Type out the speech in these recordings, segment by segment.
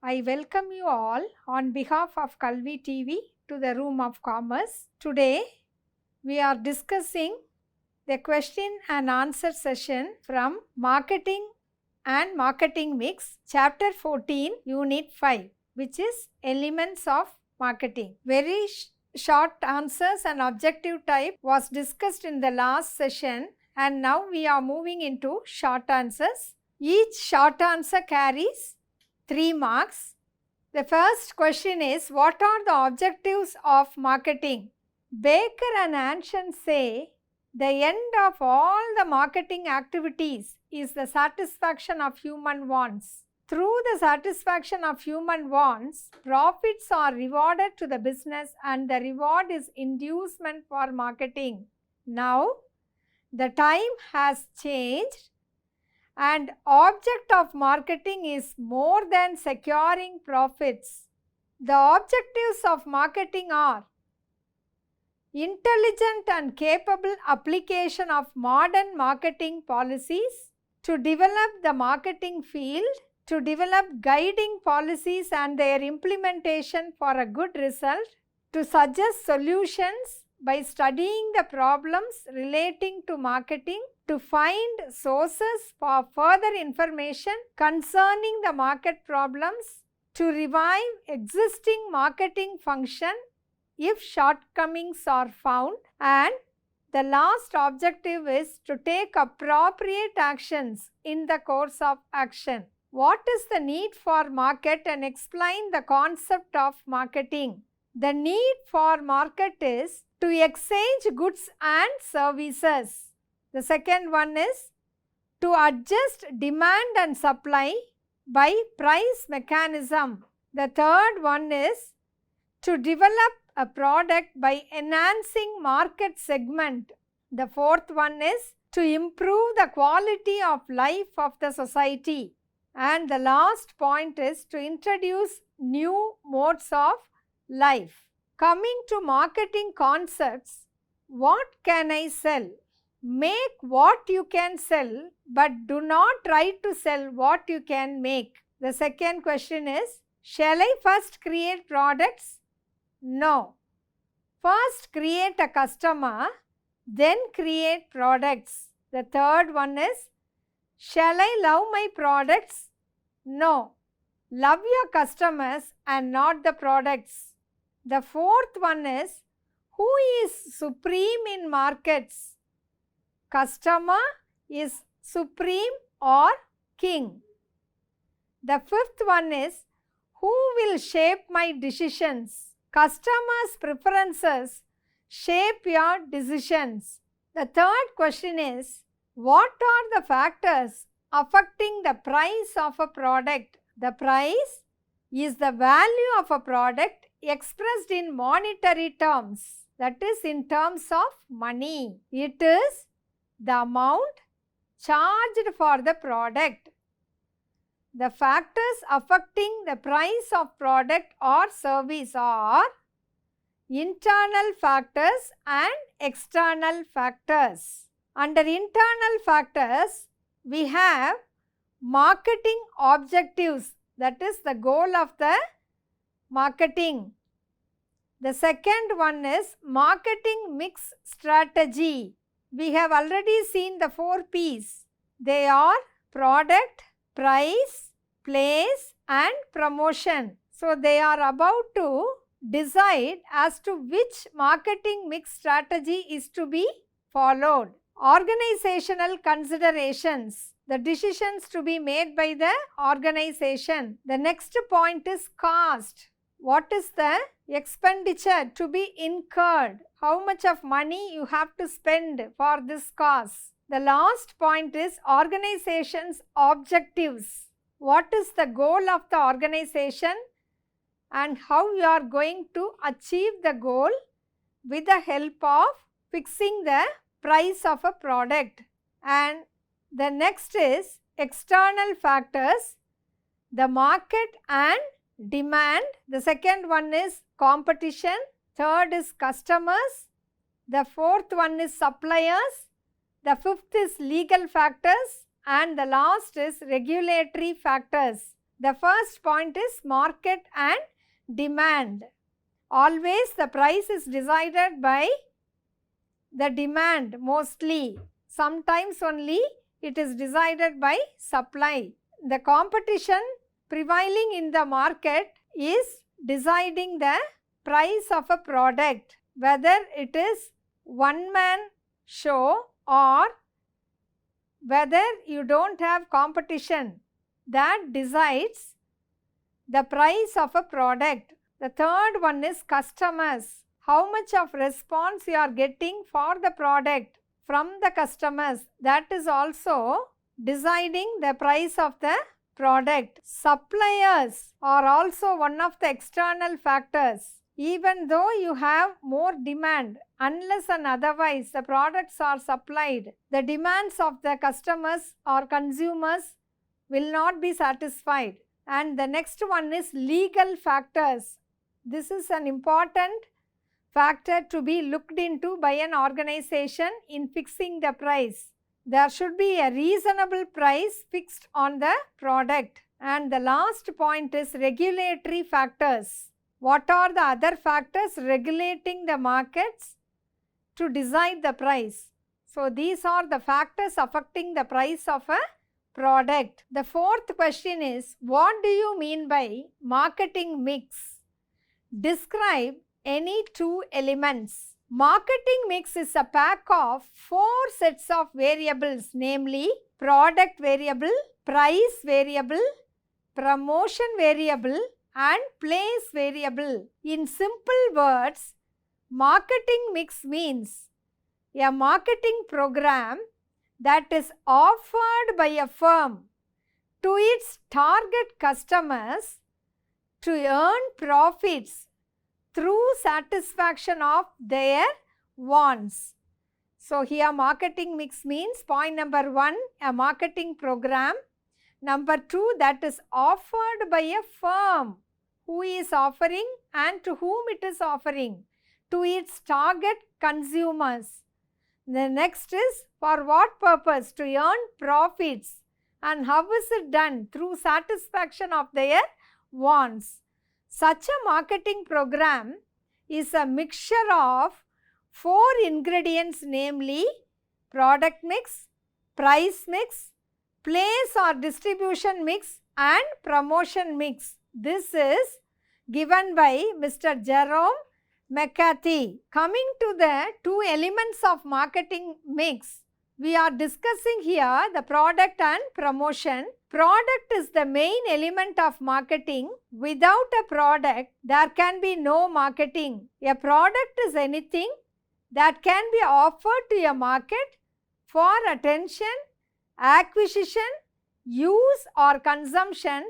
I welcome you all on behalf of KalviTv to the Room of Commerce. Today, we are discussing the question and answer session from Marketing and Marketing Mix, Chapter 14, Unit 5, which is Elements of Marketing. Very short answers and objective type was discussed in the last session, and now we are moving into short answers. Each short answer carries 3 marks. The first question is, what are the objectives of marketing? Baker and Anshan say, the end of all the marketing activities is the satisfaction of human wants. Through the satisfaction of human wants, profits are rewarded to the business and the reward is inducement for marketing. Now, the time has changed and object of marketing is more than securing profits. The objectives of marketing are intelligent and capable application of modern marketing policies, to develop the marketing field, to develop guiding policies and their implementation for a good result, to suggest solutions by studying the problems relating to marketing, to find sources for further information concerning the market problems, to revive existing marketing function if shortcomings are found, and the last objective is to take appropriate actions in the course of action. What is the need for market and explain the concept of marketing? The need for market is to exchange goods and services. The second one is to adjust demand and supply by price mechanism. The third one is to develop a product by enhancing market segment. The fourth one is to improve the quality of life of the society. And the last point is to introduce new modes of life. Coming to marketing concepts, what can I sell? Make what you can sell, but do not try to sell what you can make. The second question is, shall I first create products? No. First create a customer, then create products. The third one is, shall I love my products? No. Love your customers and not the products. The fourth one is, who is supreme in markets? Customer is supreme or king. The fifth one is, who will shape my decisions? Customers' preferences shape your decisions. The third question is, what are the factors affecting the price of a product? The price is the value of a product expressed in monetary terms, that is in terms of money. It is the amount charged for the product. The factors affecting the price of product or service are internal factors and external factors. Under internal factors, we have marketing objectives, that is the goal of the marketing. The second one is marketing mix strategy. We have already seen the 4 P's. They are product, price, place and promotion. So, they are about to decide as to which marketing mix strategy is to be followed. Organizational considerations, the decisions to be made by the organization. The next point is cost. What is the expenditure to be incurred? How much of money you have to spend for this cause? The last point is organization's objectives. What is the goal of the organization and how you are going to achieve the goal with the help of fixing the price of a product. And the next is external factors, the market and demand. The second one is competition. Third is customers. The fourth one is suppliers. The fifth is legal factors. And the last is regulatory factors. The first point is market and demand. Always the price is decided by the demand mostly. Sometimes only it is decided by supply. The competition prevailing in the market is deciding the price of a product, whether it is one man show or whether you don't have competition. That decides the price of a product. The third one is customers. How much of response you are getting for the product from the customers. That is also deciding the price of the product. Suppliers are also one of the external factors. Even though you have more demand, unless and otherwise the products are supplied, the demands of the customers or consumers will not be satisfied. And the next one is legal factors. This is an important factor to be looked into by an organization in fixing the price. There should be a reasonable price fixed on the product. And the last point is regulatory factors. What are the other factors regulating the markets to decide the price? So these are the factors affecting the price of a product. The fourth question is, what do you mean by marketing mix? Describe any two elements. Marketing mix is a pack of 4 sets of variables, namely product variable, price variable, promotion variable and place variable. In simple words, marketing mix means a marketing program that is offered by a firm to its target customers to earn profits through satisfaction of their wants. So here marketing mix means point number 1, a marketing program. Number 2, that is offered by a firm. Who is offering and to whom it is offering? To its target consumers. The next is for what purpose? To earn profits. And how is it done? Through satisfaction of their wants. Such a marketing program is a mixture of 4 ingredients, namely product mix, price mix, place or distribution mix and promotion mix. This is given by Mr. Jerome McCarthy. Coming to the 2 elements of marketing mix, we are discussing here the product and promotion. Product is the main element of marketing. Without a product, there can be no marketing. A product is anything that can be offered to a market for attention, acquisition, use or consumption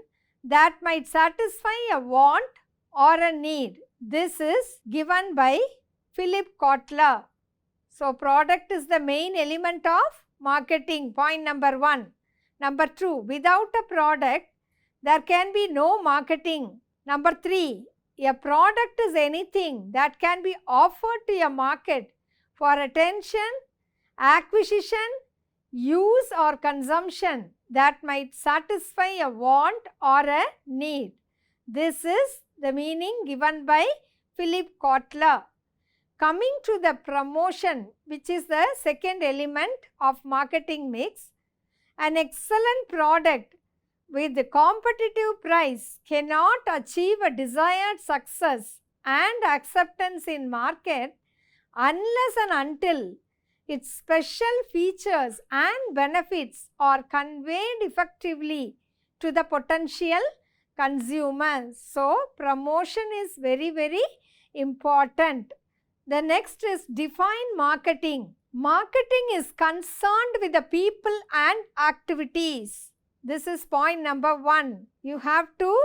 that might satisfy a want or a need. This is given by Philip Kotler. So, product is the main element of marketing, point number 1. Number 2, without a product, there can be no marketing. Number 3, a product is anything that can be offered to a market for attention, acquisition, use or consumption that might satisfy a want or a need. This is the meaning given by Philip Kotler. Coming to the promotion, which is the second element of marketing mix, an excellent product with the competitive price cannot achieve a desired success and acceptance in market unless and until its special features and benefits are conveyed effectively to the potential consumers. So, promotion is very, very important. The next is define marketing. Marketing is concerned with the people and activities. This is point number 1. You have to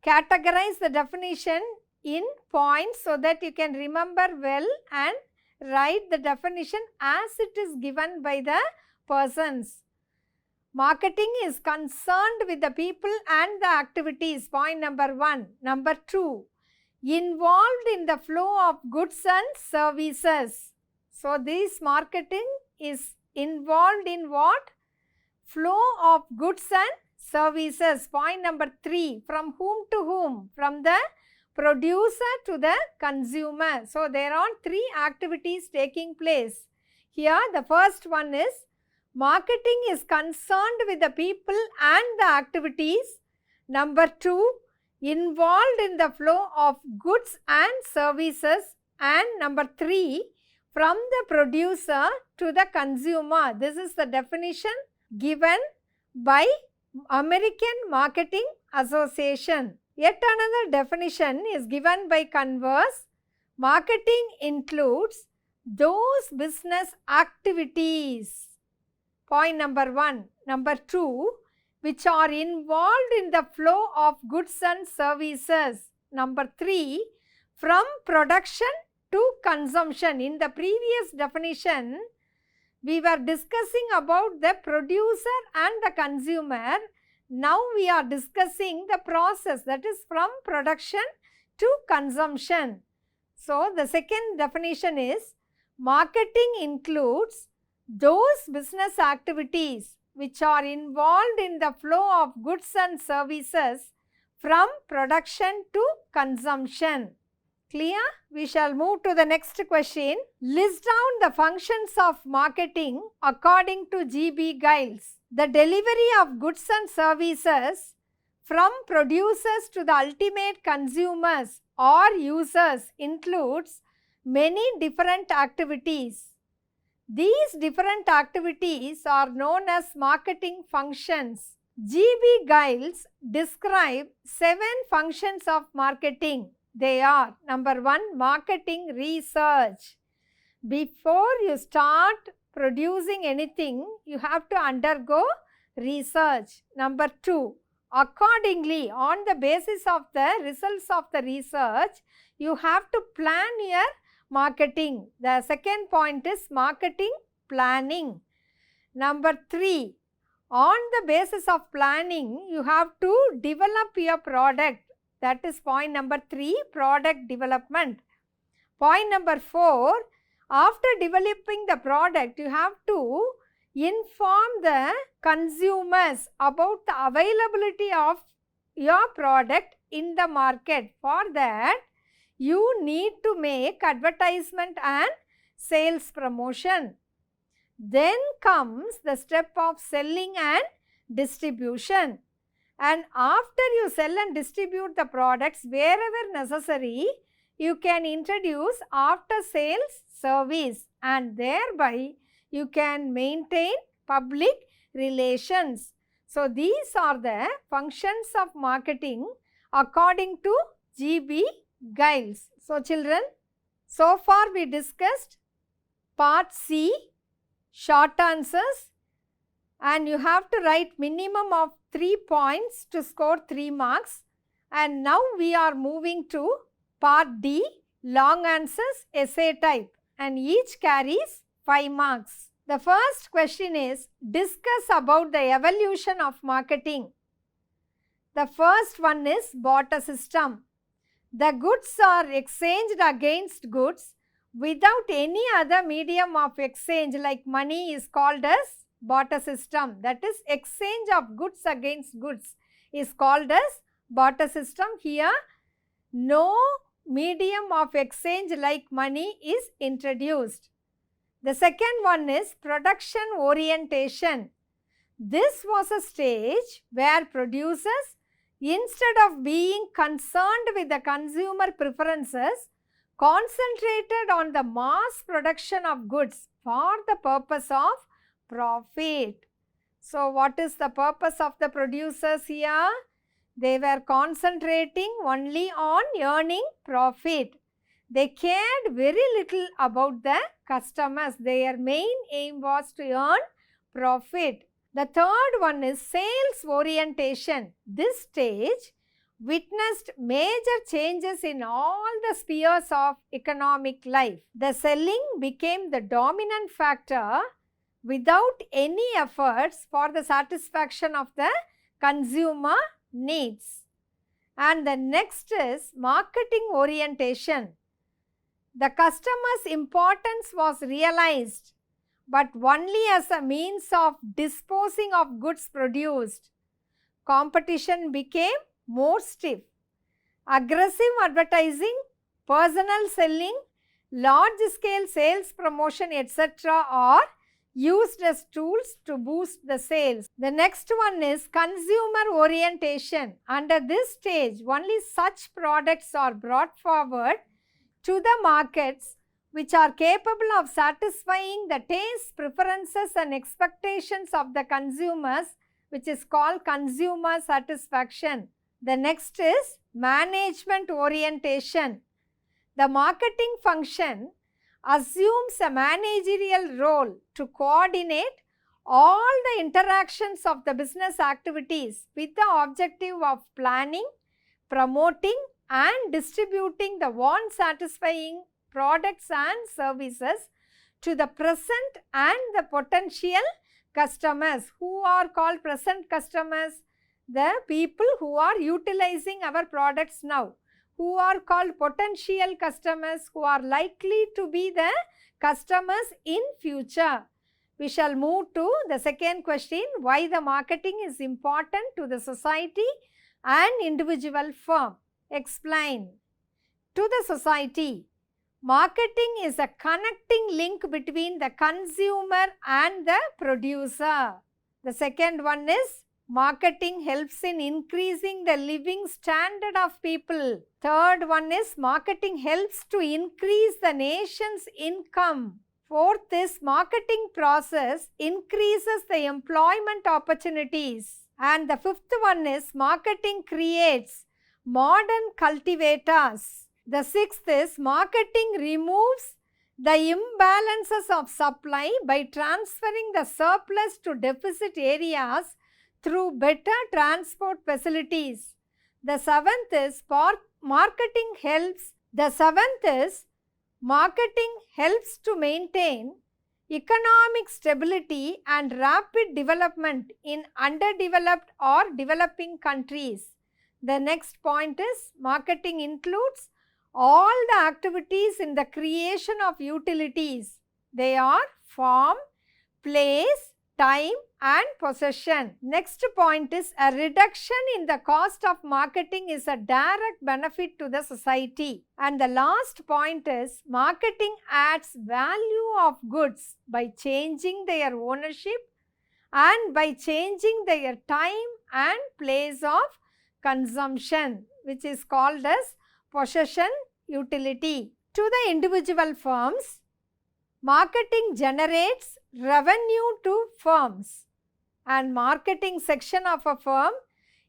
categorize the definition in points so that you can remember well and write the definition as it is given by the persons. Marketing is concerned with the people and the activities, point number 1. Number 2, involved in the flow of goods and services. So, this marketing is involved in what? Flow of goods and services. Point number 3, from whom to whom? From the producer to the consumer. So, there are 3 activities taking place. Here, the first one is marketing is concerned with the people and the activities. Number 2, involved in the flow of goods and services. And number 3, from the producer to the consumer. This is the definition given by American Marketing Association. Yet another definition is given by Converse. Marketing includes those business activities. Point number 1. Number 2, which are involved in the flow of goods and services. Number 3, from production to consumption. In the previous definition, we were discussing about the producer and the consumer. Now we are discussing the process, that is from production to consumption. So, the second definition is marketing includes those business activities which are involved in the flow of goods and services from production to consumption. Clear? We shall move to the next question. List down the functions of marketing according to G.B. Giles. The delivery of goods and services from producers to the ultimate consumers or users includes many different activities. These different activities are known as marketing functions. G.B. Giles describes 7 functions of marketing. They are: number 1, marketing research. Before you start producing anything, you have to undergo research. Number 2, accordingly, on the basis of the results of the research, you have to plan your marketing. The second point is marketing planning. Number 3, on the basis of planning, you have to develop your product. That is point number 3, product development. Point number 4, after developing the product, you have to inform the consumers about the availability of your product in the market. For that, you need to make advertisement and sales promotion. Then comes the step of selling and distribution. And after you sell and distribute the products wherever necessary, you can introduce after sales service, and thereby you can maintain public relations. So, these are the functions of marketing according to G.B. Giles. So, children, so far we discussed part C, short answers, and you have to write minimum of 3 points to score 3 marks. And now we are moving to part D, long answers, essay type, and each carries 5 marks. The first question is, discuss about the evolution of marketing. The first one is barter system. The goods are exchanged against goods without any other medium of exchange like money is called as barter system. That is, exchange of goods against goods is called as barter system. Here, no medium of exchange like money is introduced. The second one is production orientation. This was a stage where producers, instead of being concerned with the consumer preferences, concentrated on the mass production of goods for the purpose of profit. So, what is the purpose of the producers here? They were concentrating only on earning profit. They cared very little about the customers. Their main aim was to earn profit. The third one is sales orientation. This stage witnessed major changes in all the spheres of economic life. The selling became the dominant factor without any efforts for the satisfaction of the consumer needs. And the next is marketing orientation. The customer's importance was realized, but only as a means of disposing of goods produced. competition became more stiff. Aggressive advertising, personal selling, large-scale sales promotion, etc. are used as tools to boost the sales. The next one is consumer orientation. Under this stage, only such products are brought forward to the markets which are capable of satisfying the tastes, preferences and expectations of the consumers, which is called consumer satisfaction. The next is management orientation. The marketing function assumes a managerial role to coordinate all the interactions of the business activities with the objective of planning, promoting and distributing the want-satisfying products and services to the present and the potential customers. Who are called present customers? The people who are utilizing our products now. Who are called potential customers? Who are likely to be the customers in future. We shall move to the second question. Why the marketing is important to the society and individual firm? Explain. To the society, marketing is a connecting link between the consumer and the producer. The second one is marketing helps in increasing the living standard of people. Third one is marketing helps to increase the nation's income. Fourth is marketing process increases the employment opportunities. And the fifth one is marketing creates modern cultivators. The sixth is marketing removes the imbalances of supply by transferring the surplus to deficit areas through better transport facilities. The seventh is marketing helps to maintain economic stability and rapid development in underdeveloped or developing countries. The next point is marketing includes all the activities in the creation of utilities. They are form, place, time and possession. Next point is a reduction in the cost of marketing is a direct benefit to the society. And the last point is marketing adds value of goods by changing their ownership and by changing their time and place of consumption, which is called as possession utility. To the individual firms, marketing generates revenue to firms, and marketing section of a firm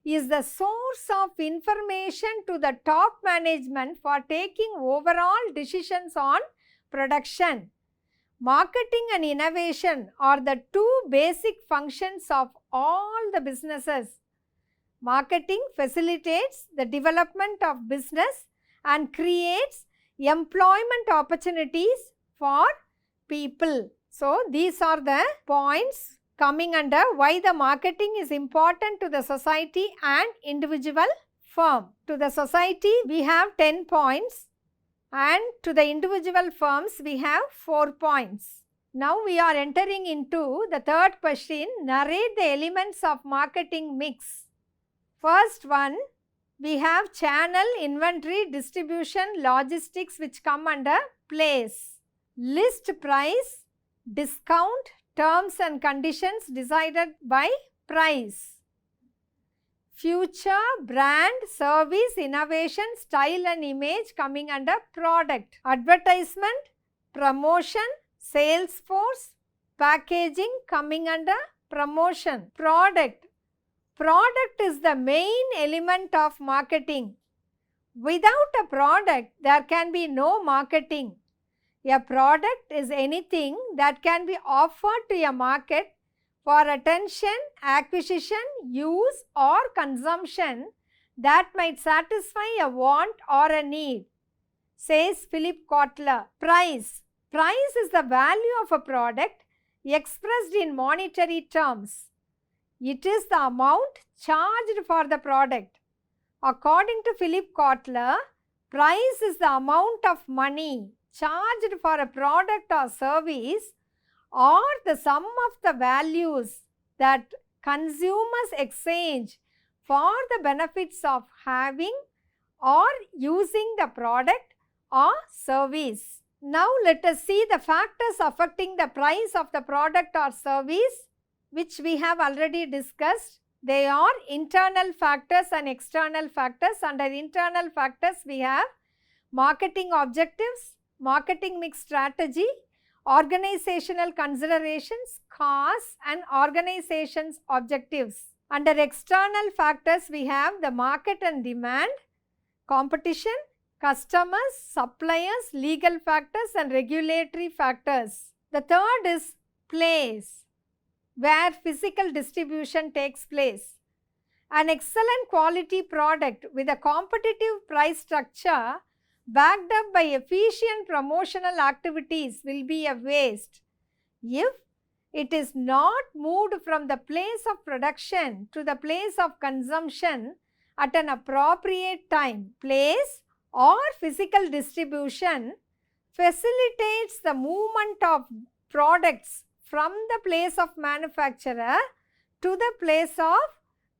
is the source of information to the top management for taking overall decisions on production. Marketing and innovation are the two basic functions of all the businesses. Marketing facilitates the development of business and creates employment opportunities for people. So, these are the points coming under why the marketing is important to the society and individual firm. To the society, we have 10 points, and to the individual firms, we have 4 points. Now, we are entering into the third question. Narrate the elements of marketing mix. First one, we have channel, inventory, distribution, logistics, which come under place. List price, discount, terms and conditions decided by price. Future, brand, service, innovation, style and image coming under product. Advertisement, promotion, sales force, packaging coming under promotion. Product. Product is the main element of marketing. Without a product, there can be no marketing. A product is anything that can be offered to a market for attention, acquisition, use or consumption that might satisfy a want or a need, says Philip Kotler. Price. Price is the value of a product expressed in monetary terms. It is the amount charged for the product. According to Philip Kotler, price is the amount of money charged for a product or service or the sum of the values that consumers exchange for the benefits of having or using the product or service. Now let us see the factors affecting the price of the product or service, which we have already discussed. They are internal factors and external factors. Under internal factors, we have marketing objectives, marketing mix strategy, organizational considerations, costs, and organization's objectives. Under external factors, we have the market and demand, competition, customers, suppliers, legal factors, and regulatory factors. The third is place, where physical distribution takes place. An excellent quality product with a competitive price structure backed up by efficient promotional activities will be a waste if it is not moved from the place of production to the place of consumption at an appropriate time. Place or physical distribution facilitates the movement of products from the place of manufacturer to the place of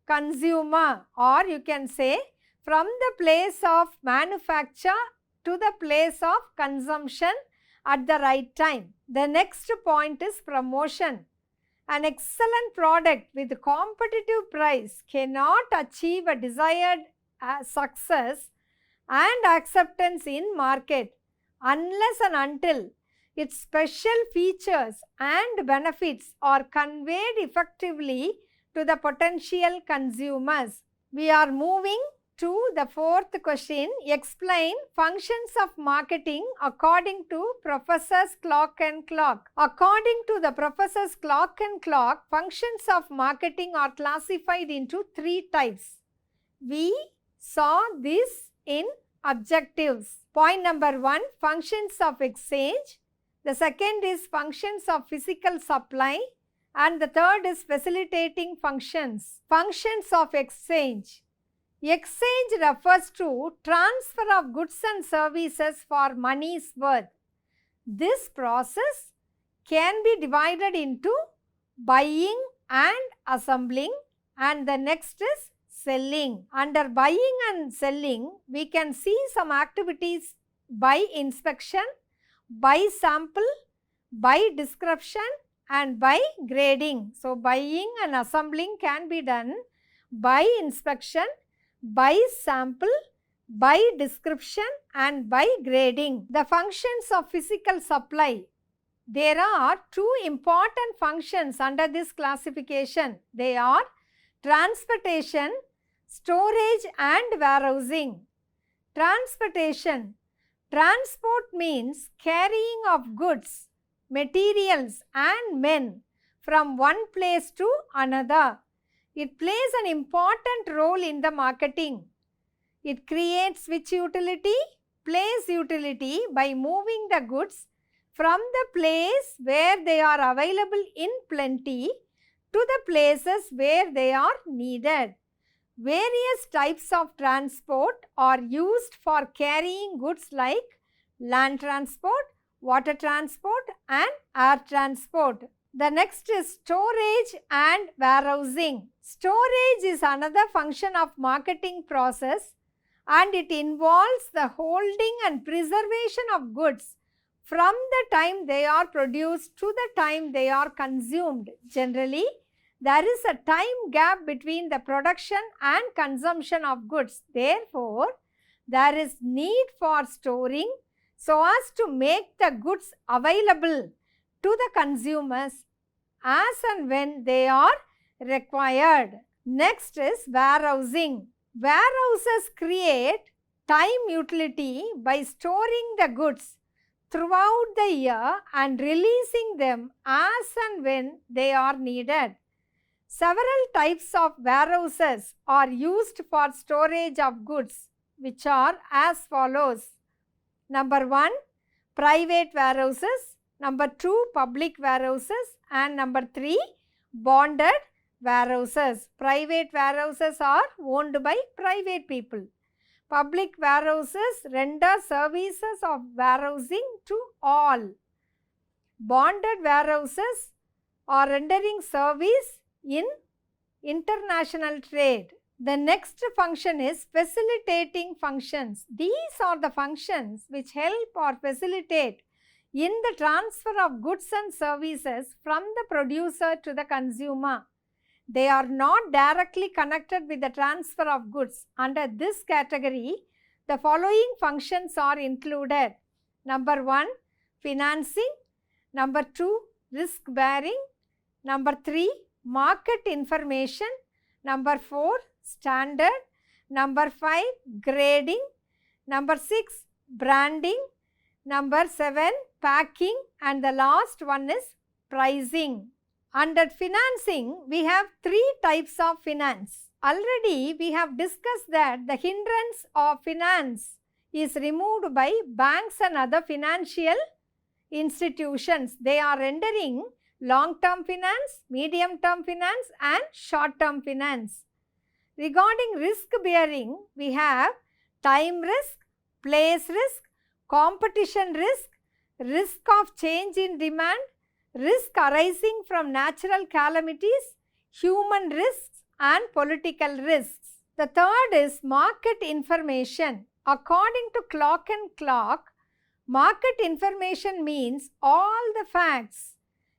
consumer, or you can say from the place of manufacture to the place of consumption at the right time. The next point is promotion. An excellent product with competitive price cannot achieve a desired success and acceptance in market unless and until its special features and benefits are conveyed effectively to the potential consumers. We are moving to the fourth question. Explain functions of marketing according to Professor's Clock and Clock. According to the Professor's Clock and Clock, functions of marketing are classified into three types. We saw this in objectives. Point number 1, functions of exchange. The second is functions of physical supply, and the third is facilitating functions. Functions of exchange. Exchange refers to transfer of goods and services for money's worth. This process can be divided into buying and assembling, and the next is selling. Under buying and selling, we can see some activities: by inspection, by sample, by description, and by grading. So, buying and assembling can be done by inspection, by sample, by description, and by grading. The functions of physical supply. There are two important functions under this classification. They are transportation, storage, and warehousing. Transportation. Transport means carrying of goods, materials, and men from one place to another. It plays an important role in the marketing. It creates which utility? Place utility by moving the goods from the place where they are available in plenty to the places where they are needed. Various types of transport are used for carrying goods like land transport, water transport, and air transport. The next is storage and warehousing. Storage is another function of marketing process, and it involves the holding and preservation of goods from the time they are produced to the time they are consumed. Generally, there is a time gap between the production and consumption of goods. Therefore, there is need for storing so as to make the goods available to the consumers as and when they are required. Next is warehousing. Warehouses create time utility by storing the goods throughout the year and releasing them as and when they are needed. Several types of warehouses are used for storage of goods, which are as follows. Number 1, private warehouses. Number 2, public warehouses. And number 3, bonded warehouses. Private warehouses are owned by private people. Public warehouses render services of warehousing to all. Bonded warehouses are rendering service in international trade. The next function is facilitating functions. These are the functions which help or facilitate in the transfer of goods and services from the producer to the consumer. They are not directly connected with the transfer of goods. Under this category, the following functions are included. Number 1, financing. Number 2, risk bearing. Number 3, market information. Number 4, standard. Number 5, grading. Number 6, branding. Number 7, packing. And the last one is pricing. Under financing, we have 3 types of finance. Already we have discussed that the hindrance of finance is removed by banks and other financial institutions. They are rendering long-term finance, medium-term finance and short-term finance. Regarding risk bearing, we have time risk, place risk, competition risk, risk of change in demand, risk arising from natural calamities, human risks and political risks. The third is market information. According to Clock and Clock, market information means all the facts,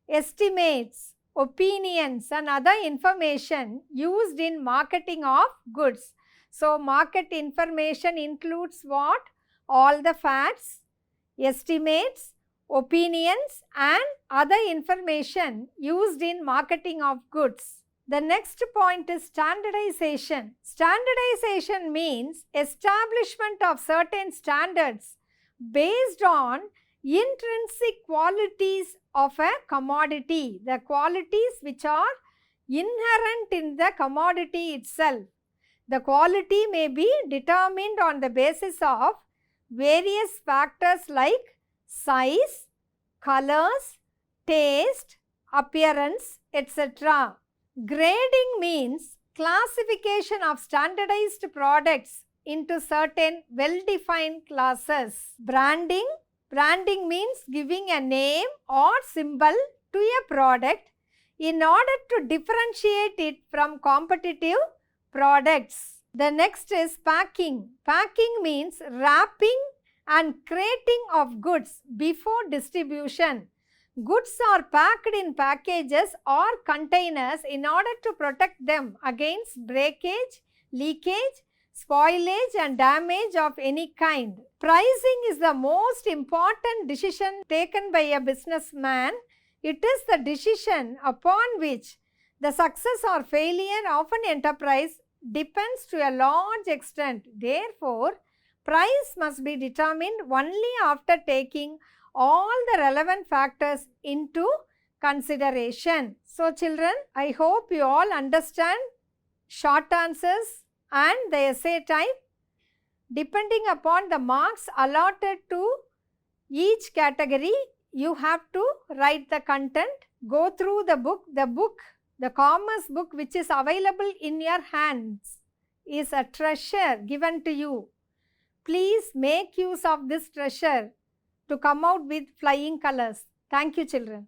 estimates, opinions and other information used in marketing of goods. So, market information includes what? All the facts, estimates, opinions and other information used in marketing of goods. The next point is standardization. Standardization means establishment of certain standards based on intrinsic qualities of a commodity, the qualities which are inherent in the commodity itself. The quality may be determined on the basis of various factors like size, colors, taste, appearance, etc. Grading means classification of standardized products into certain well-defined classes. Branding means giving a name or symbol to a product in order to differentiate it from competitive products. The next is packing. Packing means wrapping and crating of goods before distribution. Goods are packed in packages or containers in order to protect them against breakage, leakage, spoilage and damage of any kind. Pricing is the most important decision taken by a businessman. It is the decision upon which the success or failure of an enterprise depends to a large extent. Therefore, price must be determined only after taking all the relevant factors into consideration. So, children, I hope you all understand short answers and the essay type. Depending upon the marks allotted to each category, you have to write the content. Go through the book. The commerce book which is available in your hands is a treasure given to you. Please make use of this treasure to come out with flying colors. Thank you, children.